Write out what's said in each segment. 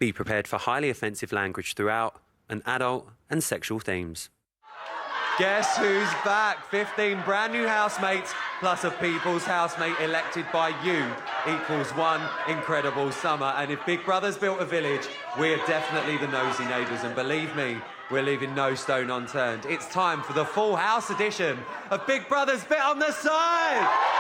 Be prepared for highly offensive language throughout, and adult and sexual themes. Guess who's back? 15 brand new housemates plus a people's housemate elected by you equals one incredible summer. And if Big Brother's built a village, we're definitely the nosy neighbours. And believe me, we're leaving no stone unturned. It's time for the full house edition of Big Brother's Bit on the Side.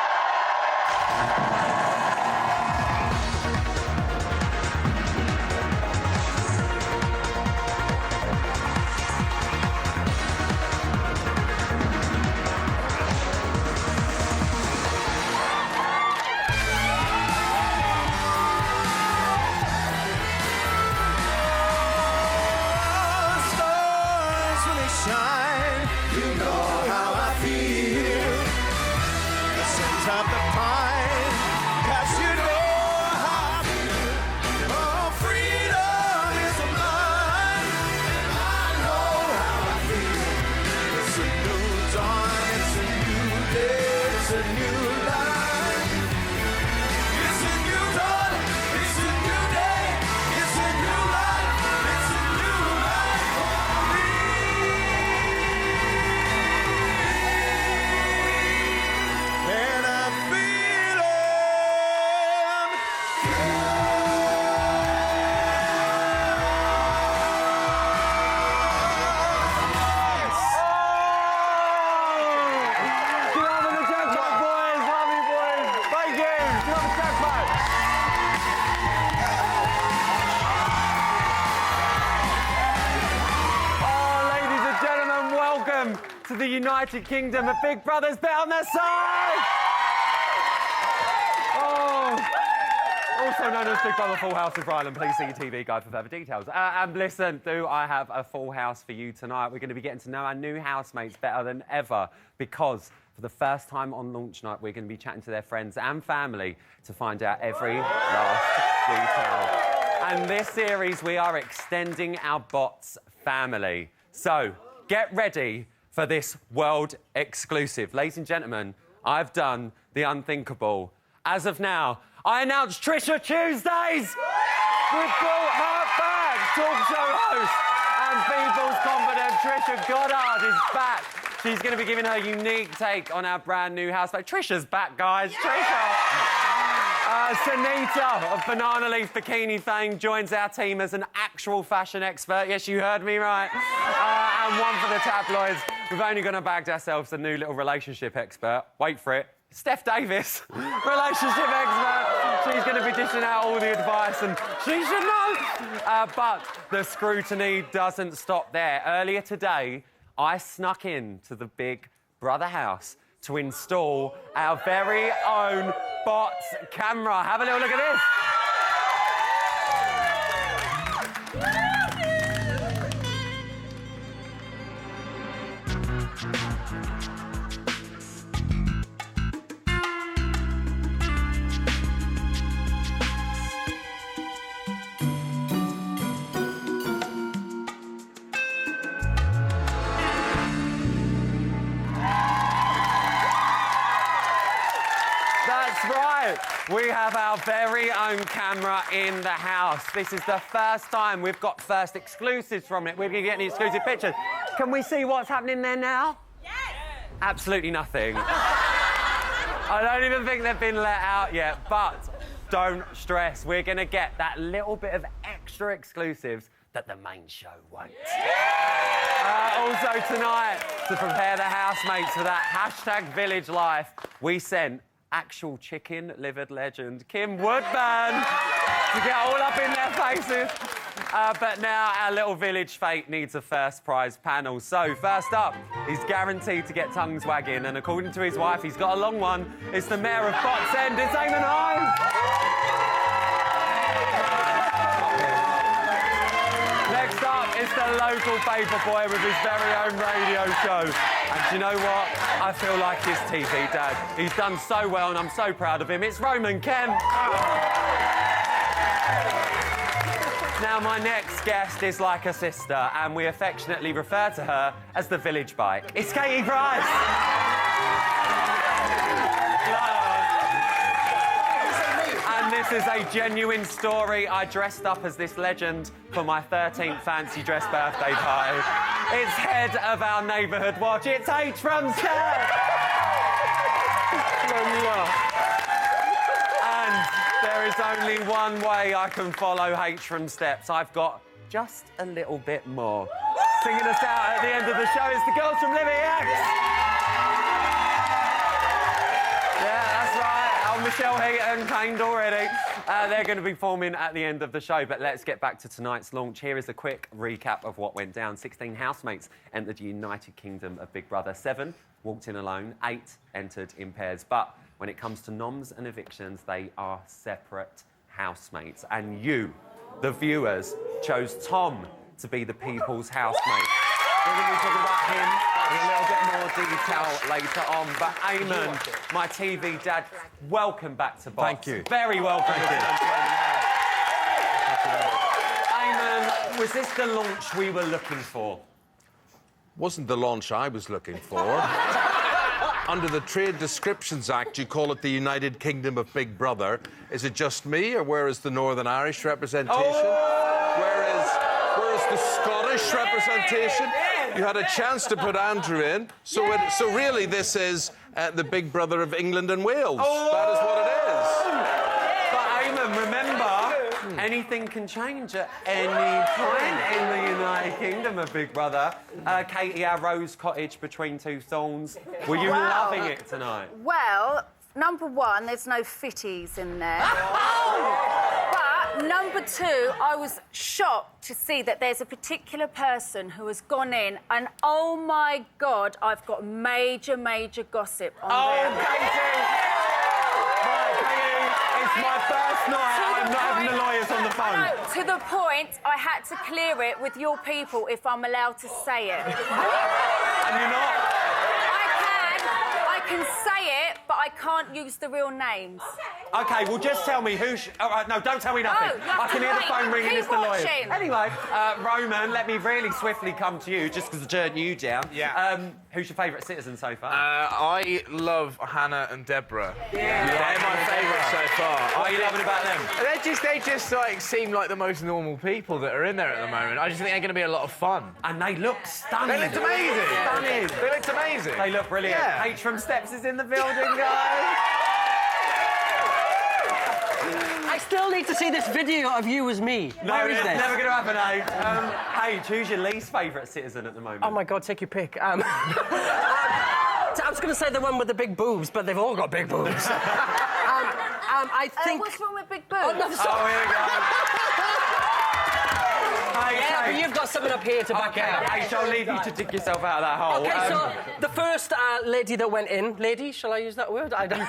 To the United Kingdom of Big Brother's Bit on the Side! Oh! Also known as Big Brother Full House of Ryland. Please see your TV guide for further details. And listen, do I have a full house for you tonight? We're going to be getting to know our new housemates better than ever because for the first time on launch night, we're going to be chatting to their friends and family to find out every last detail. And this series, we are extending our bots family. So, get ready for this world exclusive. Ladies and gentlemen, I've done the unthinkable. As of now, I announce Trisha Tuesdays! We've brought her back! Talk show host and people's confidant Trisha Goddard is back. She's going to be giving her unique take on our brand new housemate. Trisha's back, guys. Yeah! Trisha! Sunita of Banana Leaf Bikini fame joins our team as an actual fashion expert. Yes, you heard me right. And one for the tabloids. We've only gone and bagged ourselves a new little relationship expert. Wait for it. Steph Davis, relationship expert. She's going to be dishing out all the advice and she should know. But the scrutiny doesn't stop there. Earlier today, I snuck in to the Big Brother house to install our very own bots camera. Have a little look at this. We have our very own camera in the house. This is the first time we've got first exclusives from it. We're going to get any exclusive pictures. Can we see what's happening there now? Yes! Absolutely nothing. I don't even think they've been let out yet, but don't stress. We're going to get that little bit of extra exclusives that the main show won't. Also tonight, to prepare the housemates for that hashtag village life, we sent actual chicken-livered legend Kim Woodburn to get all up in their faces. But now our little village fate needs a first prize panel. So first up, he's guaranteed to get tongues wagging, and according to his wife, he's got a long one. It's the mayor of Bots End, it's Eamon Hines. Next up is the local paper boy with his very own radio show. And do you know what? I feel like his TV dad. He's done so well and I'm so proud of him. It's Roman Kemp. Now, my next guest is like a sister and we affectionately refer to her as the village bike. It's Katie Price. And this This is a genuine story. I dressed up as this legend for my 13th fancy dress birthday party. It's head of our neighbourhood watch. It's H from Steps. And there is only one way I can follow H from Steps. I've got just a little bit more. Singing us out at the end of the show is the girls from Living X. Yeah, that's right. Oh, Michelle Heaton claimed already. They're going to be performing at the end of the show. But let's get back to tonight's launch. Here is a quick recap of what went down. 16 housemates entered the United Kingdom of Big Brother. 7 walked in alone. 8 entered in pairs. But when it comes to noms and evictions, they are separate housemates. And you, the viewers, chose Tom to be the people's housemate. We're going to be talking about him in a little bit more detail later on. But Eamon, my TV dad, welcome back to Box. Thank you. Very welcome. Eamon, was this the launch we were looking for? Wasn't the launch I was looking for. Under the Trade Descriptions Act, you call it the United Kingdom of Big Brother. Is it just me, or where is the Northern Irish representation? Where is the Scottish representation? You had a chance to put Andrew in. So really, this is the Big Brother of England and Wales. That is what it is. But Eamon, remember, anything can change at any point in the United Kingdom of Big Brother. Katie, our rose cottage between two thorns. Were you loving it tonight? Well, number one, there's no fitties in there. But number two, I was shocked to see that there's a particular person who has gone in and, oh my God, I've got major, major gossip on there. Katie! Right, Katie, it's my first night. I'm not having the lawyers on the phone. No, to the point, I had to clear it with your people if I'm allowed to say it. And you're not? I can say it, but I can't use the real names. OK, well, just tell me who... All right, no, don't tell me nothing. No, you have I can to hear the wait. phone ringing. Keep It's the lawyers. watching. Anyway, Roman, let me really swiftly come to you, just because I turned you down. Yeah. Who's your favourite citizen so far? I love Hannah and Deborah. Yeah. They're my favourites so far. What are you loving about them? They just like seem like the most normal people that are in there at the moment. I just think they're going to be a lot of fun. And they look stunning. They looked amazing. Stunning. They looked amazing. They look brilliant. Yeah. H from Steps is in the building, guys. I still need to see this video of you as me. No, Where is it's this? never going to happen, eh? H, who's your least favourite citizen at the moment? Oh my God, take your pick. I was going to say the one with the big boobs, but they've all got big boobs. I think. What's wrong with big boobs? Oh, no, Oh, here we go. yeah, but you've got something up here to back out. H, I'll leave you to dig yourself out of that hole. Okay, so the first lady that went in, lady, shall I use that word? I don't.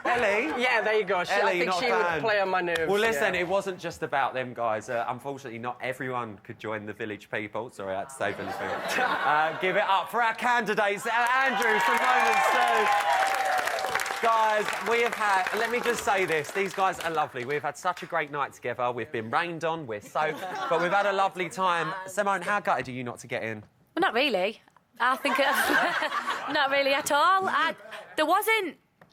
Ellie. Yeah, there you go. Ellie, I think not she a fan. would play on my nerves. Well, listen, yeah. it wasn't just about them, guys. Unfortunately, not everyone could join the village people. Sorry, I had to say village people. Give it up for our candidates. Andrew, some moments too. Guys, we have had... Let me just say this. These guys are lovely. We've had such a great night together. We've been rained on. We're soaked. But we've had a lovely time. Simone, how gutted are you not to get in? Well, not really. I think not really at all.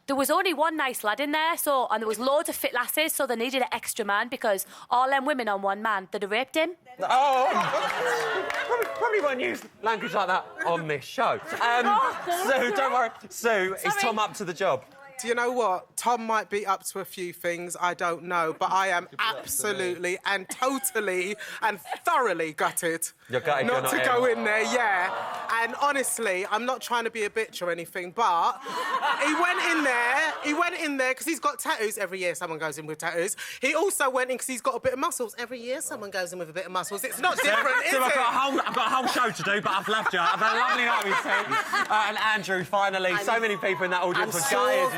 There was only one nice lad in there, and there was loads of fit lasses, so they needed an extra man because all them women on one man, they'd have raped him. Oh, probably won't use language like that on this show. Sue, don't worry. Sue, is Tom up to the job? Do you know what? Tom might be up to a few things, I don't know, but I am absolutely and totally and thoroughly gutted You're gutted not you're to go in there, yeah. And honestly, I'm not trying to be a bitch or anything, but he went in there because he's got tattoos. Every year someone goes in with tattoos. He also went in because he's got a bit of muscles. Every year someone goes in with a bit of muscles. It's not different, is it? I've got a whole show to do, but I've loved you. I've had a lovely night with you. And Andrew, finally, so many people in that audience were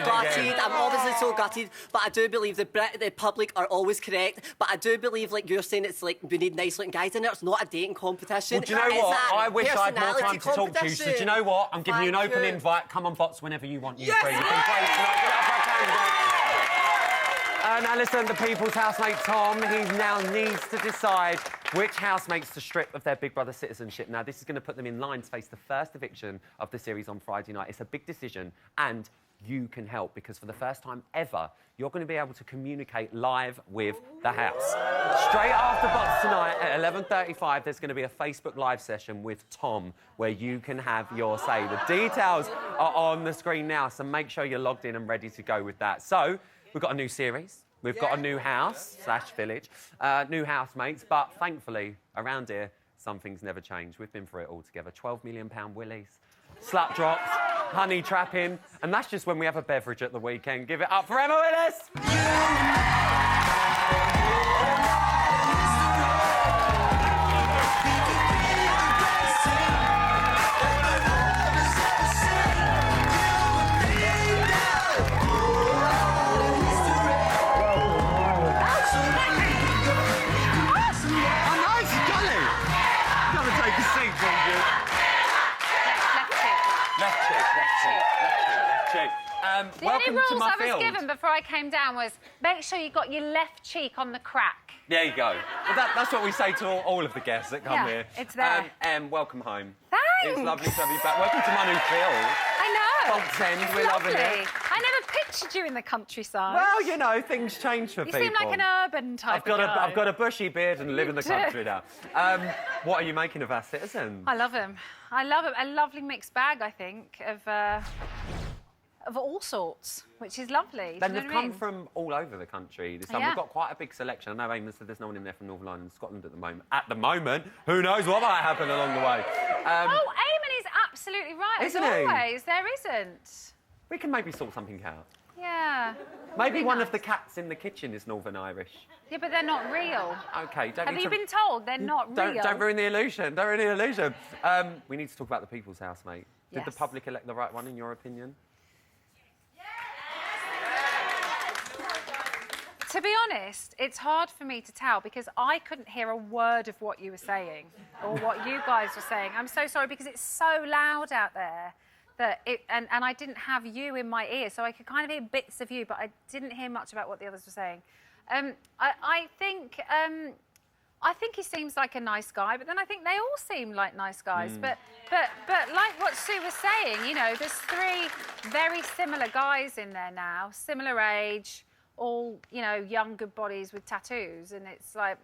gutted. I'm obviously so gutted, but I do believe the public are always correct. But I do believe, like you're saying, it's like we need nice looking guys in there. It's not a dating competition. Well, do you know It's what? a I wish I had more time to talk to you. competition. So do you know what? I'm giving you an open Thank you. invite. Come on, Bots, whenever you want. Yes! Free. You've been great tonight. Give it up for our candidate. Now listen, the people's housemate Tom, he now needs to decide which housemates to strip of their Big Brother citizenship. Now, this is going to put them in line to face the first eviction of the series on Friday night. It's a big decision, and you can help, because for the first time ever, you're going to be able to communicate live with the house. Straight after Box tonight at 11:35, there's going to be a Facebook Live session with Tom where you can have your say. The details are on the screen now, so make sure you're logged in and ready to go with that. So, we've got a new series. We've got a new house / village, new housemates, but thankfully, around here, some things never change. We've been through it all together. £12 million willies, slut drops, honey trapping, and that's just when we have a beverage at the weekend. Give it up for Emma Willis! The only rules I was given before I came down was make sure you got your left cheek on the crack. There you go. Well, that's what we say to all of the guests that come here. It's there. Welcome home. Thanks. It's lovely to have you back. Welcome to my new field. I know. Box End, we're loving it. I never pictured you in the countryside. Well, you know, things change for people. You seem like an urban type of guy. I've got a bushy beard and live in the country now. What are you making of our citizens? I love him. I love him. A lovely mixed bag, I think, of all sorts, which is lovely. Then they've come from all over the country this time. Yeah. We've got quite a big selection. I know Eamon said there's no one in there from Northern Ireland and Scotland at the moment. At the moment, who knows what might happen along the way. Eamon is absolutely right, Isn't as he? always. There isn't. We can maybe sort something out. Yeah. Maybe one of the cats in the kitchen is Northern Irish. Yeah, but they're not real. OK, don't Have need you to... been told they're not real? Don't ruin the illusion. Don't ruin the illusion. We need to talk about the People's House, mate. Did Yes. the public elect the right one, in your opinion? To be honest, it's hard for me to tell because I couldn't hear a word of what you were saying or what you guys were saying. I'm so sorry because it's so loud out there that and I didn't have you in my ear, so I could kind of hear bits of you, but I didn't hear much about what the others were saying. I think he seems like a nice guy, but then I think they all seem like nice guys. But like what Sue was saying, you know, there's 3 very similar guys in there now, similar age, all, you know, young, good bodies with tattoos, and it's like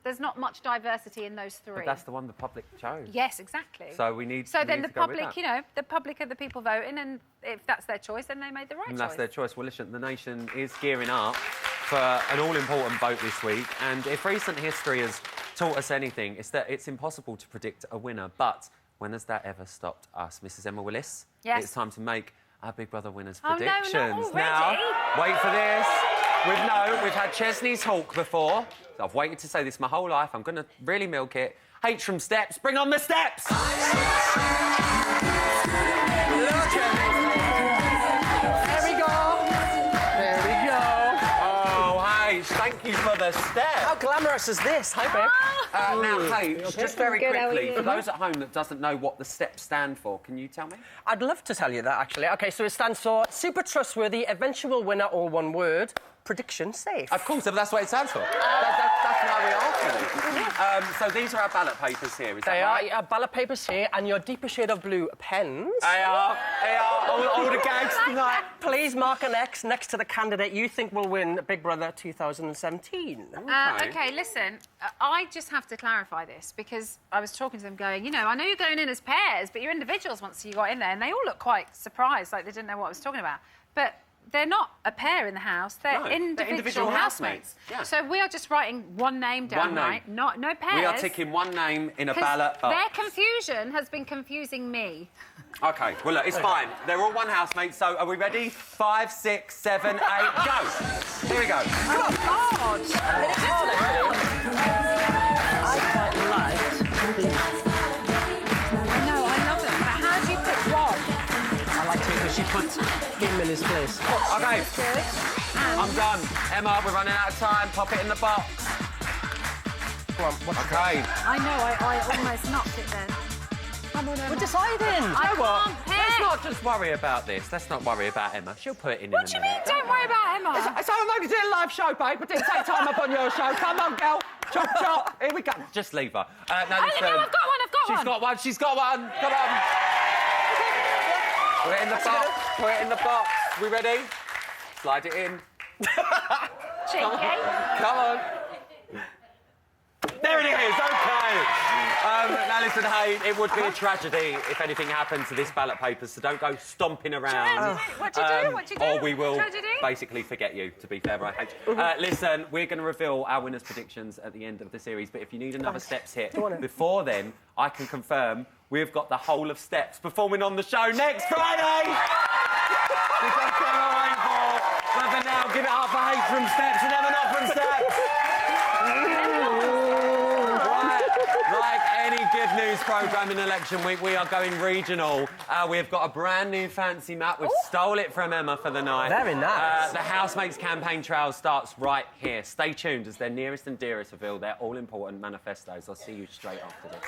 there's not much diversity in those 3. But that's the one the public chose. Yes, exactly. So we need. So we then need the to go with public, that. you know, the public are the people voting, and if that's their choice, then they made the right choice. And that's their choice. Well, listen, the nation is gearing up for an all-important vote this week, and if recent history has taught us anything, it's that it's impossible to predict a winner. But when has that ever stopped us, Mrs. Emma Willis? Yes. It's time to make our Big Brother winners' Oh, no, not predictions. already? Now, wait for this. We've had Chesney's Hawk before. So I've waited to say this my whole life. I'm going to really milk it. H from Steps. Bring on the steps! There we go. There we go. Oh, H, thank you for the steps. How glamorous is this? Hi, babe. Now, H, just very Good, how are quickly, you? for those at home that doesn't know what the steps stand for, can you tell me? I'd love to tell you that, actually. OK, so it stands for super trustworthy, eventual winner, all one word, prediction safe. Of course, that's what it stands for. That's why we asked you. So these are our ballot papers here, is They that are right? your ballot papers here and your deeper shade of blue pens. They are. All the gags tonight. Please mark an X next to the candidate you think will win Big Brother 2017. OK, listen, I just have to clarify this because I was talking to them going, you know, I know you're going in as pairs, but you're individuals once you got in there, and they all look quite surprised, like they didn't know what I was talking about. But they're not a pair in the house, they're individual housemates. Yeah. So we are just writing one name down, One name. right? No pairs. We are ticking one name in a 'Cause ballot box. their confusion has been confusing me. OK, well, look, it's fine. They're all one housemate, so are we ready? 5, 6, 7, 8, go! Here we go. Oh, God! I know, I love it, but how do you pick one? I like it because she puts him in his place. OK, I'm done. Emma, we're running out of time. Pop it in the box. Go on, what's OK. I know, I almost knocked it then. We're deciding. I can't pick. Let's not just worry about this. Let's not worry about Emma. She'll put it in What do you mean, don't worry about Emma? So I'm only doing a live show, babe. I didn't take time up on your show. Come on, girl. Chop, chop. Here we go. Just leave her. No, Oh, no, I've got one, She's got one. She's got one. Come on. Put it in the box. Put it in the box. We ready? Slide it in. Cheeky. Come on. There it is, OK. Now, listen, hey, it would be a tragedy if anything happened to this ballot paper, so don't go stomping around. What do you do? What do you do? Or we will Tragedy? basically forget you, to be fair, right? Listen, we're going to reveal our winners' predictions at the end of the series, but if you need another Steps hit before then, I can confirm we've got the whole of Steps performing on the show next Friday! Which I cannot wait for. But for now, give it up for Hate from Steps and Emma Not from Steps. Like any good news programme in election week, we are going regional. We've got a brand new fancy map. We've stole it from Emma for the night. Very nice. The Housemates campaign trail starts right here. Stay tuned as their nearest and dearest reveal their all-important manifestos. I'll see you straight after this.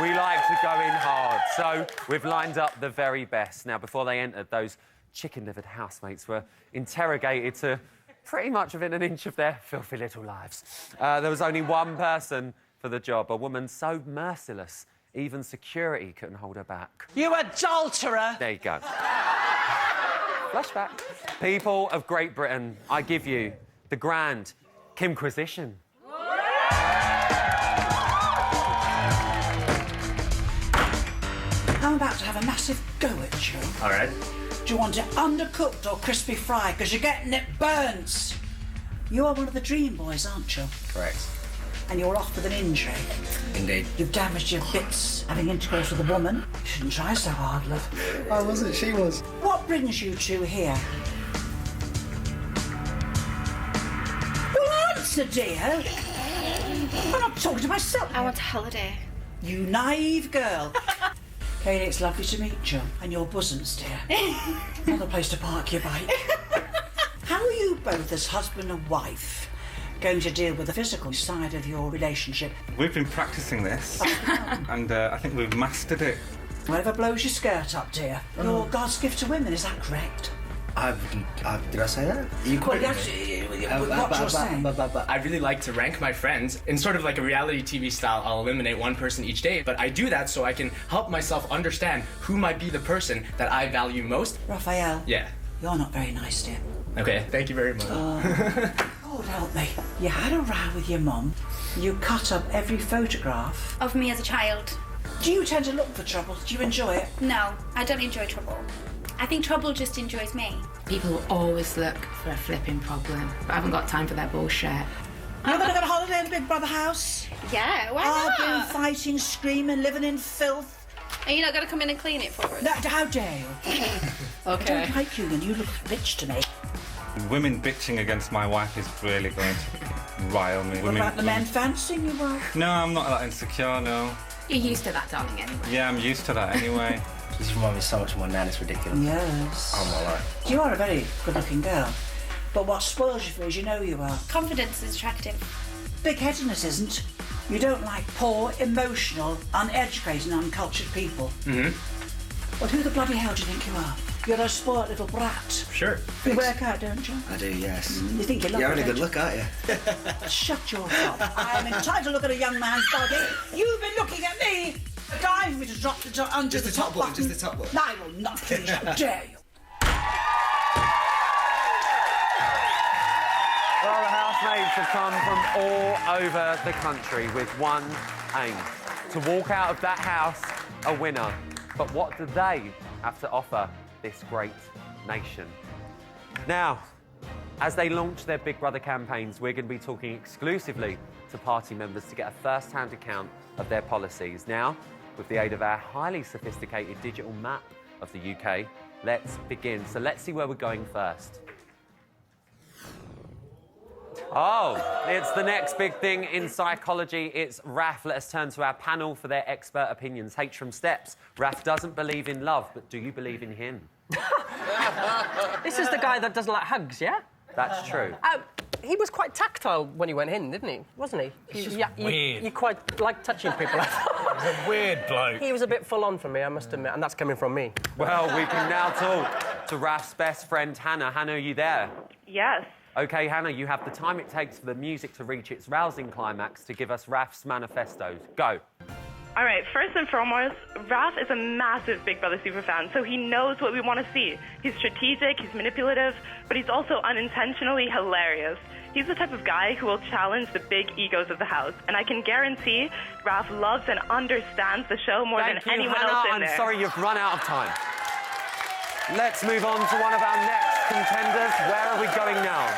We like to go in hard, so we've lined up the very best. Now, before they entered, those chicken-livered housemates were interrogated to pretty much within an inch of their filthy little lives. There was only one person for the job, a woman so merciless, even security couldn't hold her back. You adulterer! There you go. Flashback. People of Great Britain, I give you the Grand Kimquisition. I'm about to have a massive go at you. All right. Do you want it undercooked or crispy fried? Because you're getting it burnt. You are one of the dream boys, aren't you? Correct. And you're off with an injury. Indeed. You've damaged your bits having intercourse with a woman. You shouldn't try so hard, love. I wasn't, she was. What brings you two here? Well, answer, dear. I'm not talking to myself. I want a holiday. You naive girl. Katie, it's lovely to meet you. And your bosoms, dear. Another place to park your bike. How are you both, as husband and wife, going to deal with the physical side of your relationship? We've been practicing this, and I think we've mastered it. Whatever blows your skirt up, dear. You're God's gift to women, is that correct? Did I say that? You Well, what you're saying. I really like to rank my friends in sort of like a reality TV style. I'll eliminate one person each day, but I do that so I can help myself understand who might be the person that I value most. Raphael. Yeah. You're not very nice, dear. Okay, thank you very much. God help me. You had a row with your mum. You cut up every photograph. Of me as a child? Do you tend to look for trouble? Do you enjoy it? No, I don't enjoy trouble. I think trouble just enjoys me. People always look for a flipping problem, but I haven't got time for their bullshit. You're going to go on holiday in the Big Brother house? Yeah, why not? Arguing, fighting, screaming, living in filth. Are you not going to come in and clean it for us? No, how dare you? I don't like you, and you look rich to me. Women bitching against my wife is really going to rile me. What about the men fancying your wife? No, I'm not that insecure, no. You're used to that, darling, anyway. Yeah, I'm used to that anyway. This reminds me so much of my nan, it's ridiculous. Yes. Oh, my life. You are a very good-looking girl. But what spoils you for is you know you are. Confidence is attractive. Big-headedness isn't. You don't like poor, emotional, uneducated and uncultured people. Mm-hmm. Well, who the bloody hell do you think you are? You're a spoiled little brat. Sure. You work out, don't you? I do, yes. You think you're lovely, You're having a good don't look, aren't you? Shut your mouth. I am entitled to look at a young man's body. You've been looking at me. Time for me to drop the under Just the the top top one, button. just the top one. I will not please. How dare you? Well, the housemates have come from all over the country with one aim, to walk out of that house a winner. But what do they have to offer this great nation? Now, as they launch their Big Brother campaigns, we're going to be talking exclusively to party members to get a first-hand account of their policies. Now, with the aid of our highly sophisticated digital map of the UK, let's begin. So let's see where we're going first. Oh, it's the next big thing in psychology. It's Raf. Let us turn to our panel for their expert opinions. H from Steps. Raf doesn't believe in love, but do you believe in him? This is the guy that doesn't like hugs, yeah? That's true. He was quite tactile when he went in, didn't he? Wasn't he? It's just weird. You quite like touching people, I thought. He's a weird bloke. He was a bit full on for me, I must admit, and that's coming from me. Well, we can now talk to Raf's best friend, Hannah. Hannah, are you there? Yes. OK, Hannah, you have the time it takes for the music to reach its rousing climax to give us Raf's manifestos. Go. All right, first and foremost, Raf is a massive Big Brother superfan, so he knows what we want to see. He's strategic, he's manipulative, but he's also unintentionally hilarious. He's the type of guy who will challenge the big egos of the house, and I can guarantee Raf loves and understands the show more than anyone else in there. I'm sorry you've run out of time. Let's move on to one of our next contenders. Where are we going now?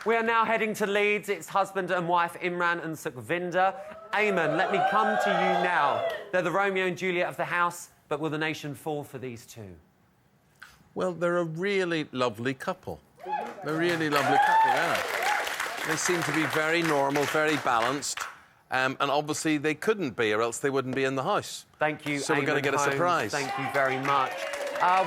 We are now heading to Leeds. It's husband and wife Imran and Sukhvinder. Eamon, let me come to you now. They're the Romeo and Juliet of the house, but will the nation fall for these two? Well, they're a really lovely couple. They're a really lovely couple, yeah. They seem to be very normal, very balanced, and obviously they couldn't be, or else they wouldn't be in the house. Thank you, So we're going to get a surprise. Thank you very much.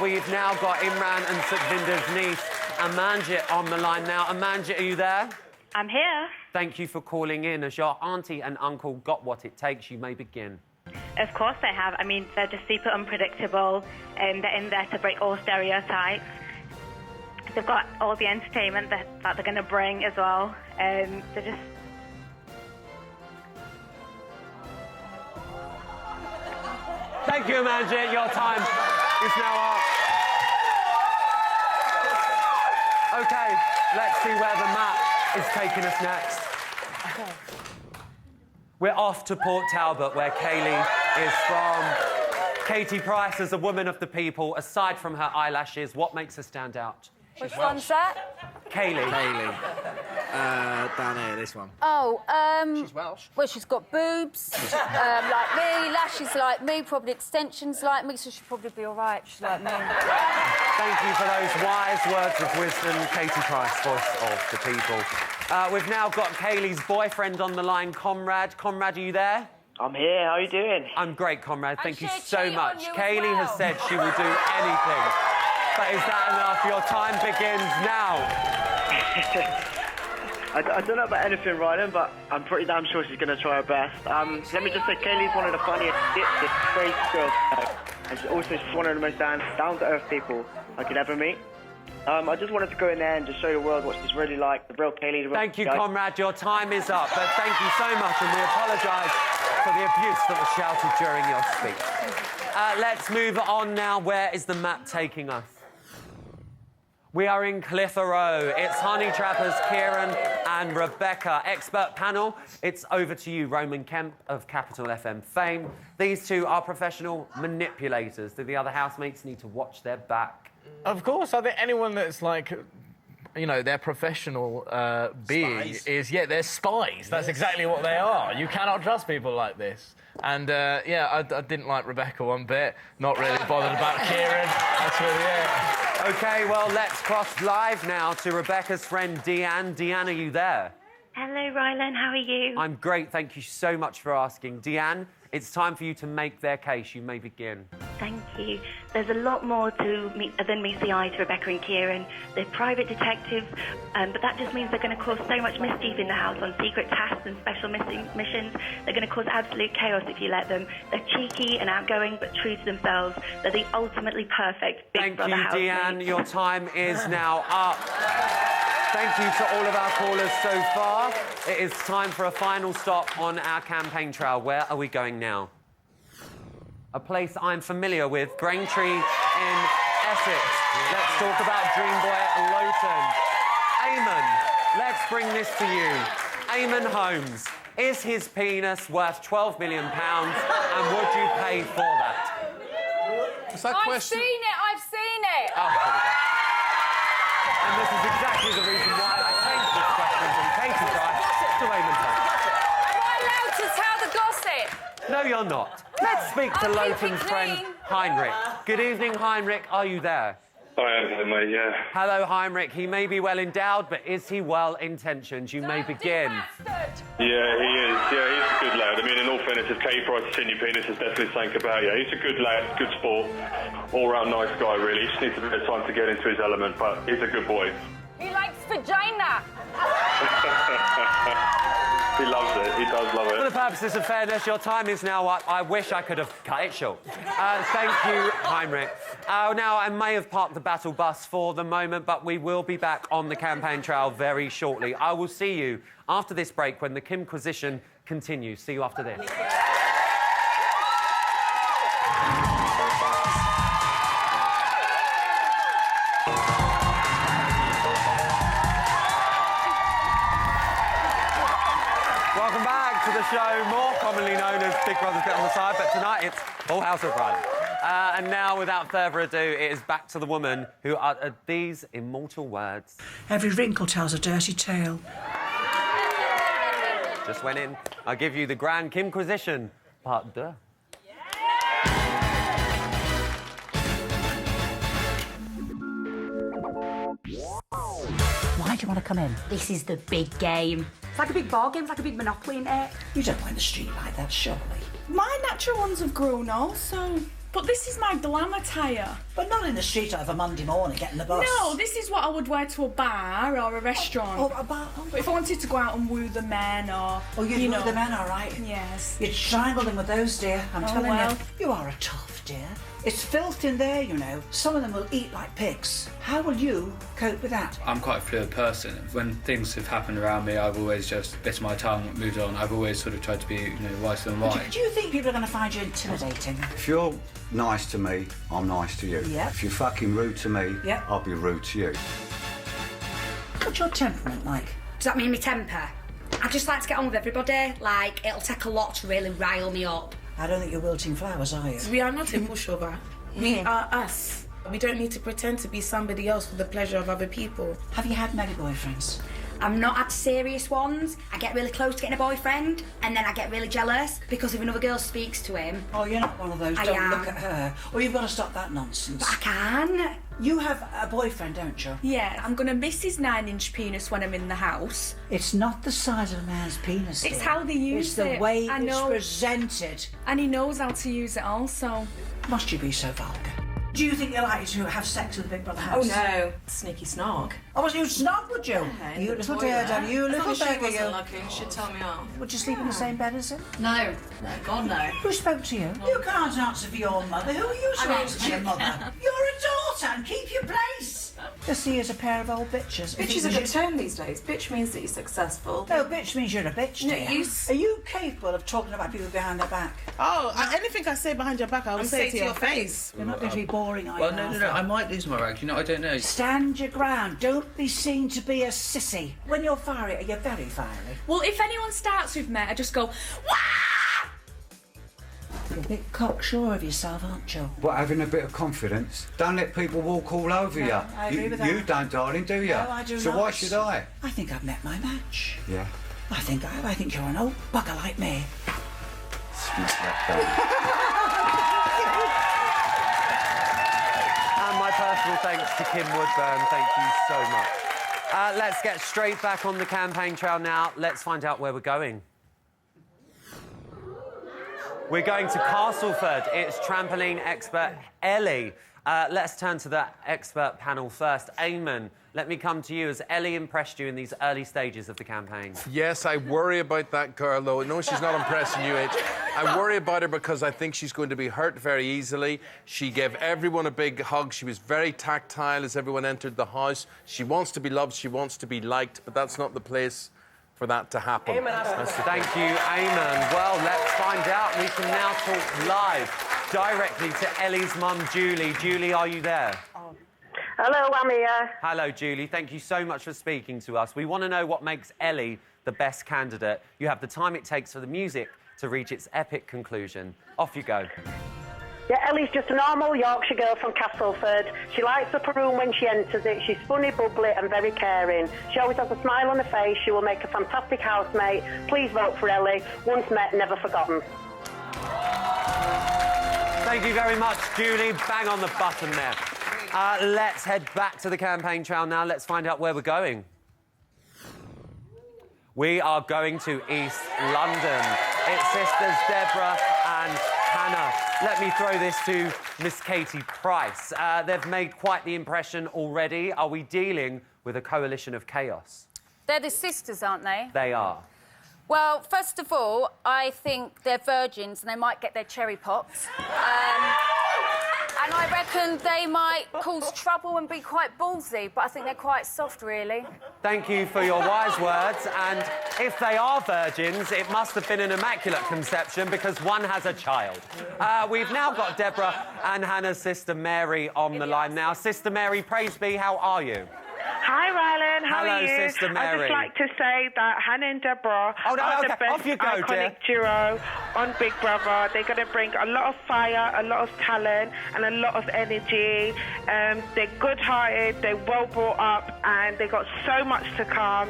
We've now got Imran and Sukhvinder's niece, Amanjit, on the line now. Amanjit, are you there? I'm here. Thank you for calling in. As your auntie and uncle got what it takes, you may begin. Of course they have. I mean, they're just super unpredictable. They're in there to break all stereotypes. They've got all the entertainment that they're going to bring as well. They're just... Thank you, Amanjit. Your time is now up. OK, let's see where the map is taking us next. We're off to Port Talbot, where Kaylee is from. Katie Price, as a woman of the people, aside from her eyelashes, what makes her stand out? Which one's that? Kaylee. Down here, this one. Oh, She's Welsh. well, she's got boobs, like me, lashes like me, probably extensions like me, so she'll probably be all right. She's like me. Thank you for those wise words of wisdom, Katie Price, voice of the people. We've now got Kaylee's boyfriend on the line, Conrad. Conrad, are you there? I'm here. How are you doing? I'm great, Conrad. Thank you she'll so cheat on much. you as Kaylee well. has said she will do anything. But is that enough? Your time begins now. I don't know about anything, Rylan, but I'm pretty damn sure she's going to try her best. Let me just say, Kaylee's one of the funniest, crazy girls. And she's also just one of the most down-to-earth people I could ever meet. I just wanted to go in there and just show the world what she's really like, the real Kaylee. Thank you, Conrad. Your time is up. But thank you so much, and we apologise for the abuse that was shouted during your speech. Let's move on now. Where is the map taking us? We are in Clitheroe. It's Honey Trappers, Kieran and Rebecca. Expert panel, it's over to you, Roman Kemp of Capital FM fame. These two are professional manipulators. Do the other housemates need to watch their back? Of course, I think anyone that's like, you know, their professional being is, they're spies. That's exactly what they are. You cannot trust people like this. And, I didn't like Rebecca one bit. Not really bothered about Kieran. That's really it. OK, well, let's cross live now to Rebecca's friend, Deanne. Deanne, are you there? Hello, Rylan. How are you? I'm great. Thank you so much for asking. Deanne, it's time for you to make their case. You may begin. Thank you. There's a lot more than meets the eye to Rebecca and Kieran. They're private detectives, but that just means they're going to cause so much mischief in the house on secret tasks and special missions. They're going to cause absolute chaos if you let them. They're cheeky and outgoing, but true to themselves. They're the ultimately perfect Big Brother housemates. Thank you, Deanne. Your time is now up. Thank you to all of our callers so far. It is time for a final stop on our campaign trail. Where are we going now? A place I'm familiar with, Braintree in Essex. Let's talk about Dreamboy Lowton. Eamon, let's bring this to you. Eamon Holmes, is his penis worth £12 million, and would you pay for that? Is that question? I've seen it! Oh, here we go. And this is exactly the reason why I changed this question from Katie Price to Eamon Holmes. Am I allowed to tell the gossip? No, you're not. Let's speak to I'll keep Lowton's it friend, clean. Heinrich. Good evening, Heinrich. Are you there? I am, mate, yeah. Hello, Heinrich. He may be well endowed, but is he well-intentioned? You may begin. Yeah, he is. Yeah, he's a good lad. I mean, in all fairness, if Katie Price has seen your penis, there's definitely something about you. He's a good lad, good sport, all-round nice guy, really. He just needs a bit of time to get into his element, but he's a good boy. He likes vagina. He loves it. He does love it. For the purposes of fairness, your time is now up. I wish I could have cut it short. Thank you, Heinrich. Now, I may have parked the battle bus for the moment, but we will be back on the campaign trail very shortly. I will see you after this break when the Kimquisition continues. See you after this. Welcome back to the show, more commonly known as Big Brother's Get on the Side, but tonight it's Full House of Ryan. And now, without further ado, it is back to the woman who uttered these immortal words. Every wrinkle tells a dirty tale. Just went in. I give you the Grand Kimquisition, part 2. Why do you want to come in? This is the big game. It's like a big ball game, it's like a big Monopoly in it. You don't go in the street like that, surely. My natural ones have grown also. But this is my glam attire. But not in the street of a Monday morning getting the bus. No, this is what I would wear to a bar or a restaurant. Oh, a bar? Oh. But if I wanted to go out and woo the men or... Oh, you'd woo the men, all right. Yes. You'd strangle them with those, dear. I'm telling well. you. You are a tough, dear. It's filth in there, you know. Some of them will eat like pigs. How will you cope with that? I'm quite a fluid person. When things have happened around me, I've always just bit my tongue, moved on. I've always sort of tried to be, whiter than white. Do you think people are going to find you intimidating? If you're nice to me, I'm nice to you. Yep. If you're fucking rude to me, yep, I'll be rude to you. What's your temperament like? Does that mean my temper? I just like to get on with everybody. Like, it'll take a lot to really rile me up. I don't think you're wilting flowers, are you? We are not a pushover. We are us. We don't need to pretend to be somebody else for the pleasure of other people. Have you had many boyfriends? I've not had serious ones. I get really close to getting a boyfriend, and then I get really jealous because if another girl speaks to him... Oh, you're not one of those, I don't am. look at her. Or you've got to stop that nonsense. But I can. You have a boyfriend, don't you? Yeah, I'm going to miss his 9-inch penis when I'm in the house. It's not the size of a man's penis, It's dear. how they use it. It's the way I it's know. presented. And he knows how to use it also. Must you be so vulgar? Do you think you're likely to have sex with the Big Brother house? Oh, no. Sneaky snog. Oh, well, you'd snog, would you? Yeah, You little daredevil, you little beggar, you. looking, she'd tell me off. Would you sleep in the same bed as him? No. No, God, no. Who spoke to you? You can't answer for your mother. Who are you to answer for your mother? You're a daughter and keep your place. Just see you as a pair of old bitches. Bitch is a good term these days. Bitch means that you're successful. No, bitch means you're a bitch, No, dear. Are you capable of talking about people behind their back? Oh, anything I say behind your back, I will say to your face. You're not going to be boring, are you? Well, no, I might lose my rank. I don't know. Stand your ground. Don't be seen to be a sissy. When you're fiery, you're very fiery. Well, if anyone starts with me, I just go, wah! You're a bit cocksure of yourself, aren't you? But having a bit of confidence, don't let people walk all over you. I agree with that. You don't, darling, do you? No, I do so not. why should I? I think I've met my match. Yeah. I think you're an old bugger like me. And my personal thanks to Kim Woodburn. Thank you so much. Let's get straight back on the campaign trail now. Let's find out where we're going. We're going to Castleford. It's trampoline expert Ellie. Let's turn to the expert panel first. Eamon, let me come to you. Has Ellie impressed you in these early stages of the campaign? Yes, I worry about that girl, though. No, she's not impressing you, H. I worry about her because I think she's going to be hurt very easily. She gave everyone a big hug. She was very tactile as everyone entered the house. She wants to be loved, she wants to be liked, but that's not the place for that to happen. Thank you, Eamon. Well, let's find out. We can now talk live directly to Ellie's mum, Julie. Julie, are you there? Hello, I'm here. Hello, Julie. Thank you so much for speaking to us. We want to know what makes Ellie the best candidate. You have the time it takes for the music to reach its epic conclusion. Off you go. Yeah, Ellie's just a normal Yorkshire girl from Castleford. She lights up a room when she enters it. She's funny, bubbly and very caring. She always has a smile on her face. She will make a fantastic housemate. Please vote for Ellie. Once met, never forgotten. Thank you very much, Julie. Bang on the button there. Let's head back to the campaign trail now. Let's find out where we're going. We are going to East London. It's sisters Deborah and Hannah. let me throw this to Miss Katie Price. They've made quite the impression already. Are we dealing with a coalition of chaos? They're the sisters, aren't they? They are. Well, first of all, I think they're virgins and they might get their cherry popped. And I reckon they might cause trouble and be quite ballsy, but I think they're quite soft, really. Thank you for your wise words. And if they are virgins, it must have been an immaculate conception because one has a child. We've now got Deborah and Hannah's sister Mary on the line now. Sister Mary, praise be, how are you? Hi, Rylan. How are you? Hello, Sister Mary. I'd just like to say that Hannah and Deborah are the best Off you go, iconic duo on Big Brother. They're going to bring a lot of fire, a lot of talent, and a lot of energy. They're good-hearted, they're well brought up, and they got so much to come.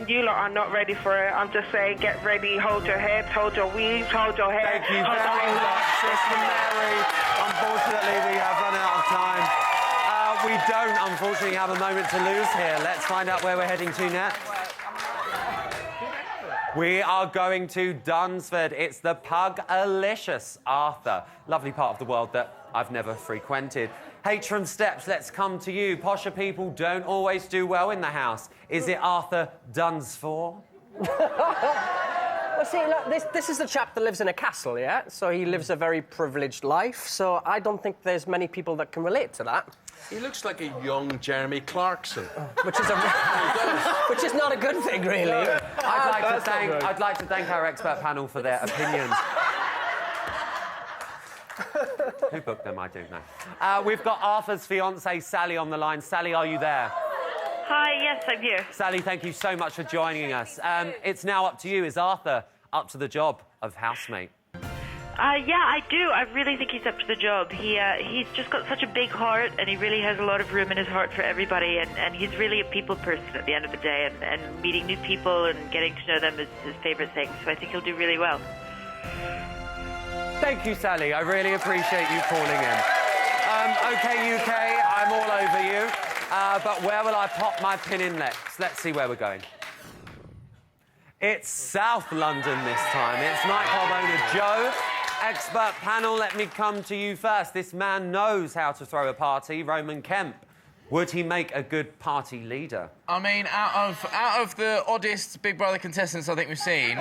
You lot are not ready for it. I'm just saying, get ready, hold your heads, hold your weaves, hold your hair. Thank you very much, Sister Mary. Unfortunately, we have run out of time. We don't, unfortunately, have a moment to lose here. Let's find out where we're heading to now. We are going to Dunsford. It's the Pug-alicious Arthur. Lovely part of the world that I've never frequented. Hatram Steps, let's come to you. Posher people don't always do well in the house. Is it Arthur Dunsford? Well, see, look, this is the chap that lives in a castle, yeah? So he lives a very privileged life, so I don't think there's many people that can relate to that. He looks like a young Jeremy Clarkson. Which is not a good thing, really. I'd like to thank our expert panel for their opinions. Who booked them? I don't know. We've got Arthur's fiancée, Sally, on the line. Sally, are you there? Hi, yes, I'm here. Sally, thank you so much for joining us. It's now up to you. Is Arthur up to the job of housemate? Yeah, I do. I really think he's up to the job. He's just got such a big heart, and he really has a lot of room in his heart for everybody, and he's really a people person at the end of the day, and meeting new people and getting to know them is his favourite thing, so I think he'll do really well. Thank you, Sally. I really appreciate you calling in. OK, UK, I'm all over you. But where will I pop my pin in next? Let's see where we're going. It's South London this time. It's nightclub owner Joe. Expert panel, let me come to you first. This man knows how to throw a party. Roman Kemp. Would he make a good party leader? I mean, out of the oddest Big Brother contestants I think we've seen,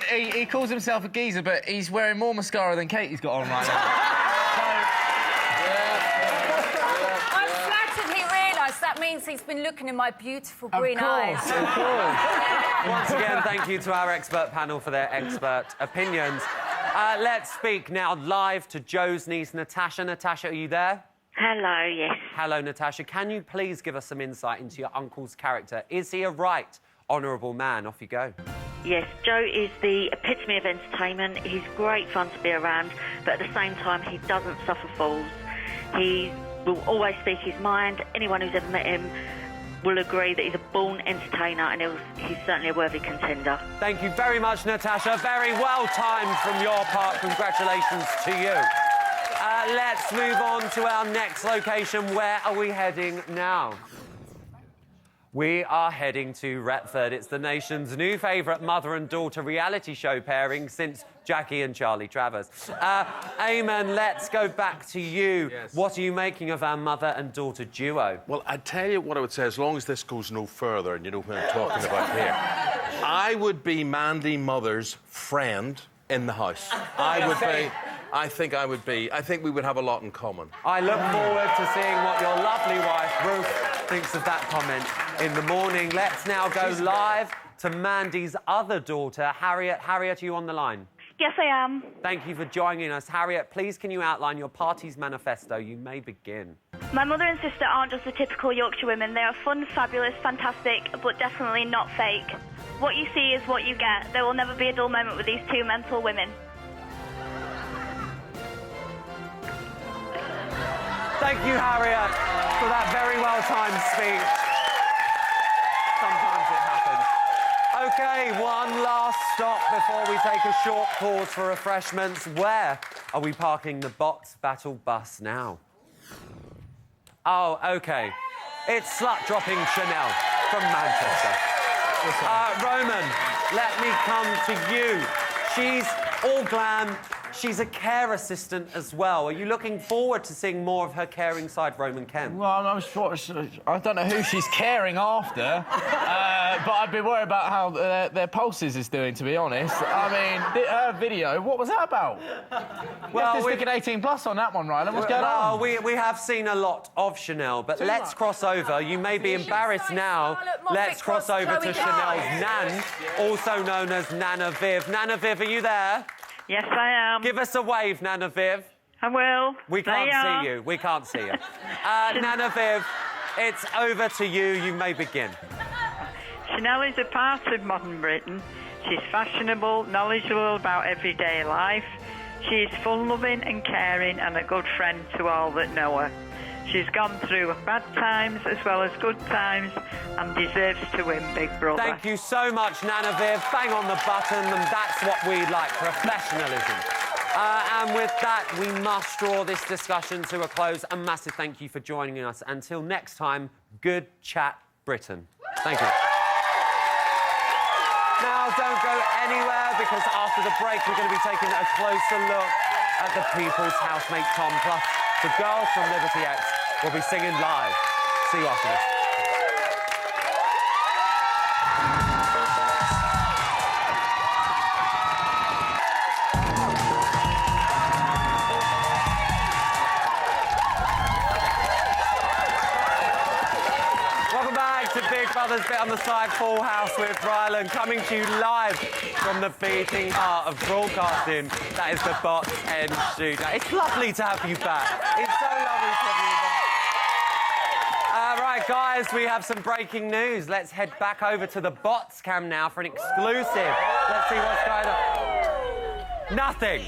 he calls himself a geezer, but he's wearing more mascara than Katie's got on right now. I'm flattered he realised that means he's been looking in my beautiful green eyes. Of course. Once again, thank you to our expert panel for their expert opinions. Let's speak now live to Joe's niece, Natasha. Natasha, are you there? Hello, yes. Hello, Natasha. Can you please give us some insight into your uncle's character? Is he a right, honourable man? Off you go. Yes, Joe is the epitome of entertainment. He's great fun to be around, but at the same time, he doesn't suffer fools. He will always speak his mind. Anyone who's ever met him will agree that he's a born entertainer, and he's certainly a worthy contender. Thank you very much, Natasha. Very well timed from your part. Congratulations to you. Let's move on to our next location. Where are we heading now? We are heading to Retford. It's the nation's new favourite mother and daughter reality show pairing since Jackie and Charlie Travers. Eamon, let's go back to you. Yes. What are you making of our mother and daughter duo? Well, I'd tell you what I would say, as long as this goes no further, and you know what I'm talking about here. I would be Mandy Mother's friend in the house. I think we would have a lot in common. I look forward to seeing what your lovely wife, Ruth, thinks of that comment in the morning. Let's now go live to Mandy's other daughter, Harriet. Harriet, are you on the line? Yes, I am. Thank you for joining us. Harriet, please can you outline your party's manifesto? You may begin. My mother and sister aren't just the typical Yorkshire women. They are fun, fabulous, fantastic, but definitely not fake. What you see is what you get. There will never be a dull moment with these two mental women. Thank you, Harriet, for that very well-timed speech. Sometimes it happens. OK, one last stop before we take a short pause for refreshments. Where are we parking the Bots Battle bus now? Oh, OK. It's slut-dropping Chanel from Manchester. Roman, let me come to you. She's all glam, she's a care assistant as well. Are you looking forward to seeing more of her caring side, Roman Kemp? Well, I don't know who she's caring after, but I'd be worried about how their pulses is doing, to be honest. I mean, her video, what was that about? Well, we're sticking 18+ on that one, Rylan. What's going on? We have seen a lot of Chanel, but let's cross over. You may be embarrassed now. Let's cross over to Chanel's nan, also known as Nana Viv. Nana Viv, are you there? Yes, I am. Give us a wave, Nana Viv. I will. We can't see you. We can't see you. Nana Viv, it's over to you. You may begin. Chanel is a part of modern Britain. She's fashionable, knowledgeable about everyday life. She is fun-loving and caring and a good friend to all that know her. She's gone through bad times as well as good times and deserves to win Big Brother. Thank you so much, Nana Viv. Bang on the button, and that's what we like, professionalism. And with that, we must draw this discussion to a close. A massive thank you for joining us. Until next time, good chat, Britain. Thank you. Now, don't go anywhere, because after the break, we're going to be taking a closer look at the People's Housemate Tom, plus the girls from Liberty X will be singing live. See you after this. Welcome back to Big Brother's Bit on the Side, Full House with Rylan, coming to you live from the beating heart of broadcasting. That is the Bots End Studio. It's lovely to have you back. It's so lovely to have you back. Right, guys, we have some breaking news. Let's head back over to the Bots cam now for an exclusive. Let's see what's going on. Nothing.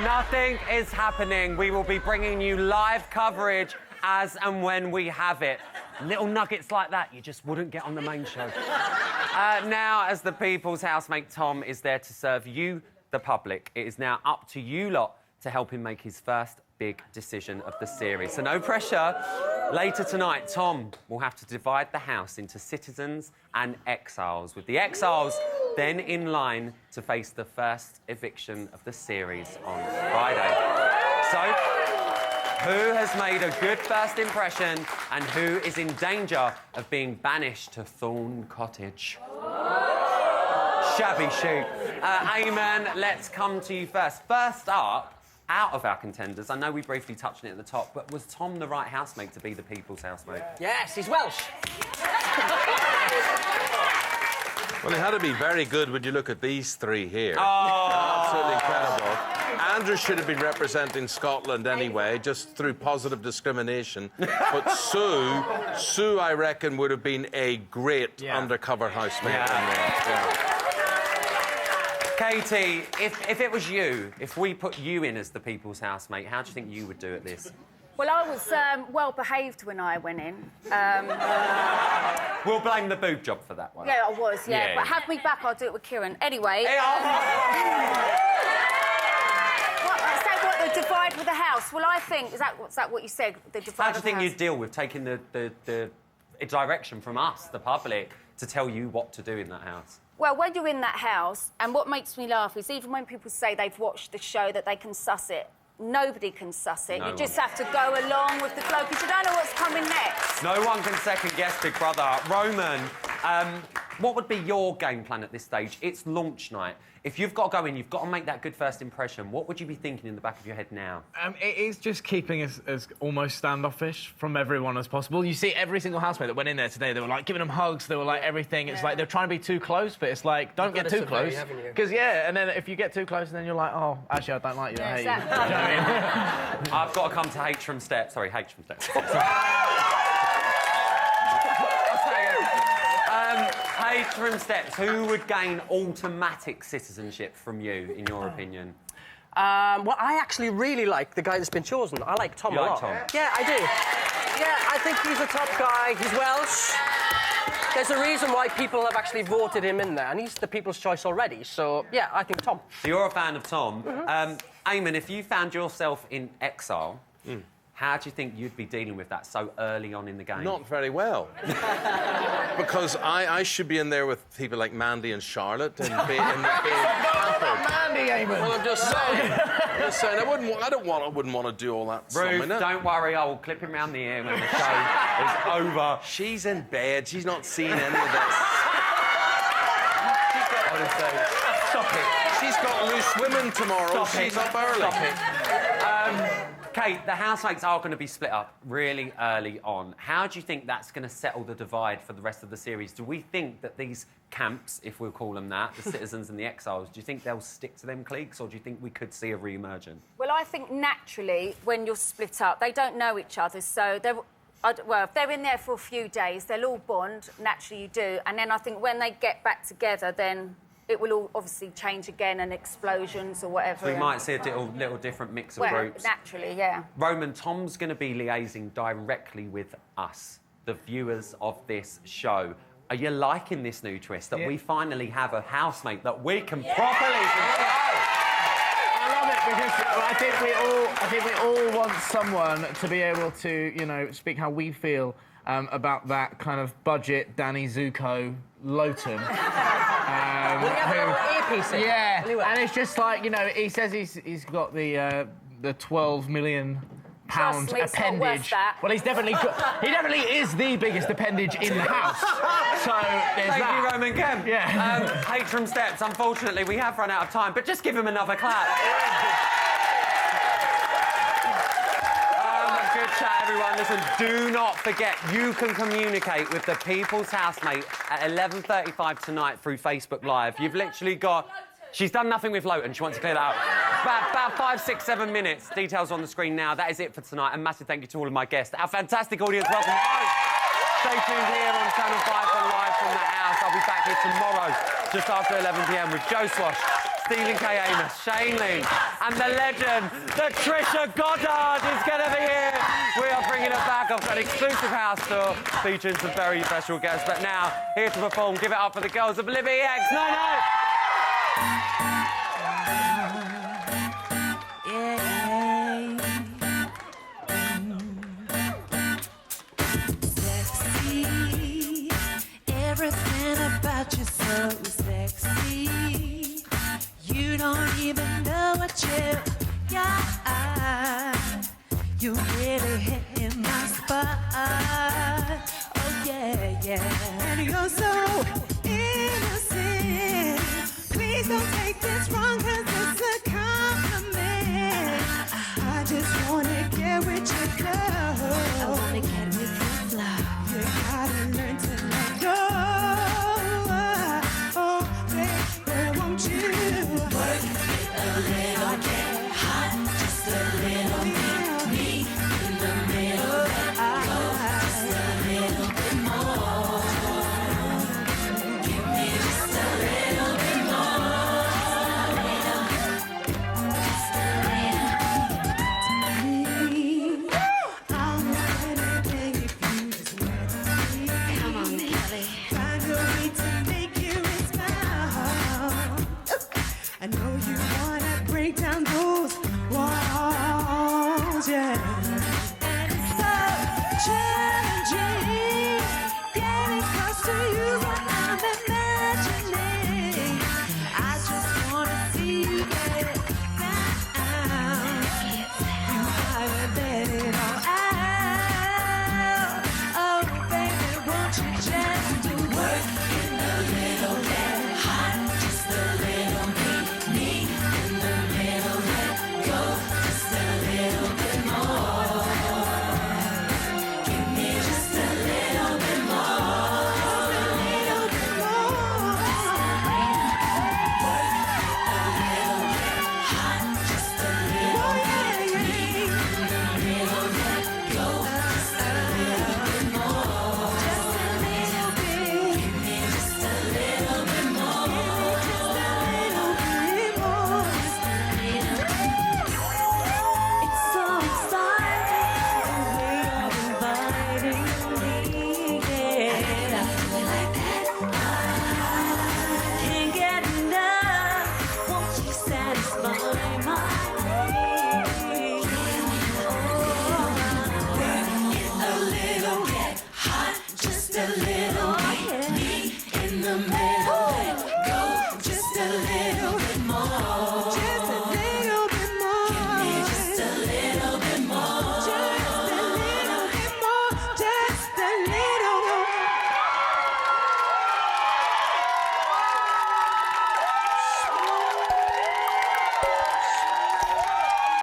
Nothing is happening. We will be bringing you live coverage as and when we have it. Little nuggets like that you just wouldn't get on the main show. Now, as the People's Housemate Tom is there to serve you, the public, it is now up to you lot to help him make his first big decision of the series. So no pressure. Later tonight, Tom will have to divide the house into citizens and exiles, with the exiles then in line to face the first eviction of the series on Friday. So, who has made a good first impression and who is in danger of being banished to Thorn Cottage? Shabby chic. Eamon, let's come to you first. First up, out of our contenders, I know we briefly touched on it at the top, but was Tom the right housemate to be the People's Housemate? Yes, he's Welsh. Well, he had to be very good when you look at these three here. Oh. Absolutely incredible. Andrew should have been representing Scotland anyway, just through positive discrimination. But Sue, I reckon, would have been a great undercover housemate. Yeah. Katie, if it was you, if we put you in as the People's Housemate, how do you think you would do at this? Well, I was well-behaved when I went in. We'll blame the boob job for that one. Yeah, I was, yeah. But have me back, I'll do it with Kieran. Anyway... The divide with the house. Well, I think... Is that what you said? The divide How do you think you'd deal with taking the direction from us, the public, to tell you what to do in that house? Well, when you're in that house, and what makes me laugh is even when people say they've watched the show, that they can suss it, nobody can suss it. No you just have to go along with the flow, because you don't know what's coming next. No one can second-guess Big Brother. Roman, what would be your game plan at this stage? It's launch night. If you've got to go in, you've got to make that good first impression. What would you be thinking in the back of your head now? It is just keeping as almost standoffish from everyone as possible. You see every single housemate that went in there today, they were, like, giving them hugs, they were, like, everything. It's like they're trying to be too close, but it's like, don't get too close. Because, and then if you get too close, then you're like, oh, actually, I don't like you, I hate you. You know what I mean? I've got to come to H from Steps. Sorry, H from Steps. H from Steps, who would gain automatic citizenship from you, in your opinion? Well, I actually really like the guy that's been chosen. I like Tom a lot. Tom? Yeah, I do. Yeah, I think he's a top guy. He's Welsh. There's a reason why people have actually voted him in there, and he's the people's choice already. So, yeah, I think Tom. So you're a fan of Tom. Eamon, if you found yourself in exile, How do you think you'd be dealing with that so early on in the game? Not very well. Because I should be in there with people like Mandy and Charlotte and being pampered. Mandy, Eamon. Well, I'm just saying. I wouldn't want to do all that. Ruth, don't worry, I will clip him round the ear when the show is over. She's in bed. She's not seeing any of this. Stop it. She's got loose women tomorrow. She's up early. Stop it. Kate, the housemates are going to be split up really early on. How do you think that's going to settle the divide for the rest of the series? Do we think that these camps, if we'll call them that, the citizens and the exiles, do you think they'll stick to them cliques, or do you think we could see a re-emergence? Well, I think naturally, when you're split up, they don't know each other, so if they're in there for a few days, they'll all bond. Naturally, you do. And then I think when they get back together, then it will all obviously change again and explosions or whatever. So we might see a little different mix of groups. Naturally, yeah. Roman, Tom's going to be liaising directly with us, the viewers of this show. Are you liking this new twist, that we finally have a housemate that we can properly control? I love it because I think we all want someone to be able to, you know, speak how we feel about that kind of budget Danny Zuko Lowton. Will he have a little earpiece in? Yeah, and it's just like, you know, he says he's got the 12 million pound Trust me, it's not appendage. worth that. Well, he definitely is the biggest appendage in the house. So there's Thank that. you, Roman Kemp. Yeah. Patron Steps, unfortunately, we have run out of time, but just give him another clap. Good chat, everyone. Listen, do not forget, you can communicate with the People's Housemate at 11:35 tonight through Facebook Live. You've literally got... She's done nothing with Lowton. She wants to clear that out. About 5, 6, 7 minutes. Details on the screen now. That is it for tonight. A massive thank you to all of my guests. Our fantastic audience. Welcome home. Stay tuned here on Channel 5 for Live from the House. I'll be back here tomorrow, just after 11 p.m. with Joe Swash, Stephen K. Amos, Shane Ling, and the legend, the Trisha Goddard is going to be here. We are bringing it back. I've got an exclusive house tour featuring some very special guests. But now, here to perform, give it up for the girls of Libby X. No. Sexy, everything about you so sexy. You don't even know what you got. You really hit my spot. Oh yeah. And you're so innocent. Please don't take this wrong, 'cause